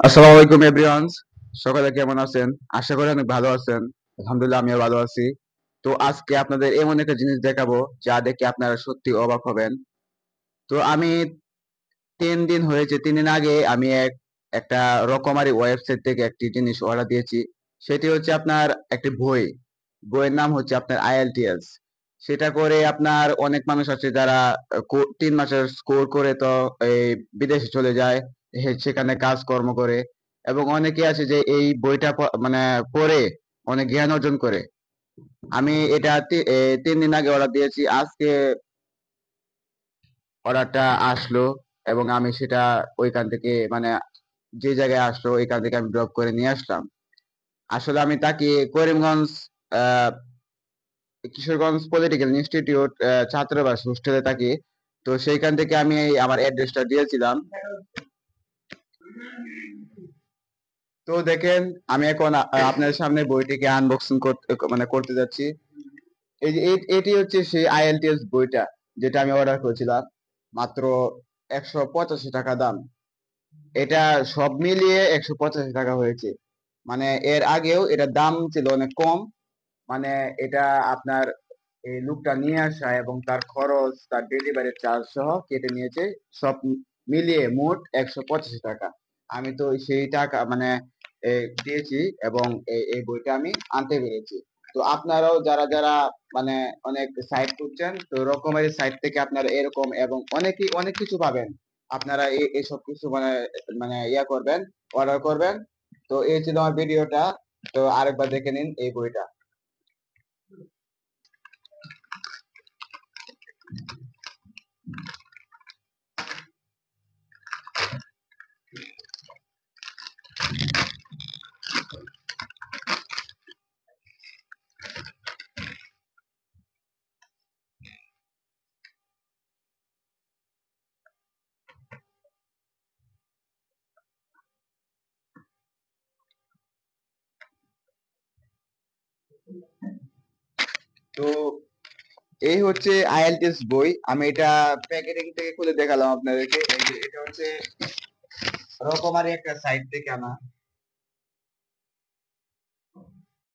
আসসালামু আলাইকুম এভরিওয়ান। সকালে কেমন আছেন? আশা করি অনেক ভালো আছেন। আলহামদুলিল্লাহ আমিও ভালো আছি। তো আজকে আপনাদের এমন একটা জিনিস দেখাবো যা দেখে আপনারা সত্যি অবাক হবেন। তো আমি 3 দিন হয়েছে, 3 দিন আগে আমি একটা রকমারি ওয়েবসাইট থেকে একটি জিনিস অর্ডার দিয়েছি। সেটি হচ্ছে আপনার একটি বইয়ের নাম হচ্ছে আপনার আইএলটিএস। সেটা করে আপনার অনেক মানুষ আছে যারা 3 মাসের স্কোর করে তো এই বিদেশে চলে যায়, সেখানে কাজকর্ম করে। এবং অনেকে আছে যে এই বইটা মানে পড়ে অনেক জ্ঞান অর্জন করে। আমি এটা 3 দিন আগে অর্ডার দিয়েছি। আজকে অর্ডারটা আসলো এবং আমি সেটা ওইখান থেকে মানে যে জায়গায় আসলো ওইখান থেকে আমি ড্রপ করে নিয়ে আসলাম। আসলে আমি তাকে করিমগঞ্জ আহ, কিশোরগঞ্জ পলিটিক্যাল ইনস্টিটিউট ছাত্রাবাস হোস্টেলে থাকি। তো সেইখান থেকে আমি আমার অ্যাড্রেসটা দিয়েছিলাম। তো দেখেন, আমি এখন আপনার সামনে বইটিকে আনবক্সিং করতে যাচ্ছি। এই যে এটি হচ্ছে সেই আইএলটিএস বইটা যেটা আমি অর্ডার করেছিলাম। মাত্র 185 টাকা দাম। এটা সব মিলিয়ে 185 টাকা হয়েছে। মানে এর আগেও এটার দাম ছিল অনেক কম। মানে এটা আপনার এই লুকটা নিয়ে আসা এবং তার খরচ, তার ডেলিভারি চার্জ সহ কেটে নিয়েছে। সব মিলিয়ে মোট 185 টাকা। আমি তো সেই টাকা মানে দিয়েছি এবং এই বইটা আমি আনতে পেরেছি। তো আপনারাও যারা যারা মানে অনেক সাইট খুঁজছেন, তো রকমের সাইট থেকে আপনারা এরকম এবং অনেক কিছু পাবেন। আপনারা এইসব কিছু মানে মানে ইয়া করবেন, অর্ডার করবেন। তো এই ছিল আমার ভিডিওটা। তো আরেকবার দেখে নিন এই বইটা। তো এই হচ্ছে আইএলটিএস বই। আমি এটা প্যাকেটিং থেকে খুলে দেখালাম আপনাদেরকে। এই যে এটা হচ্ছে রকমারি একটা সাইট থেকে আনা।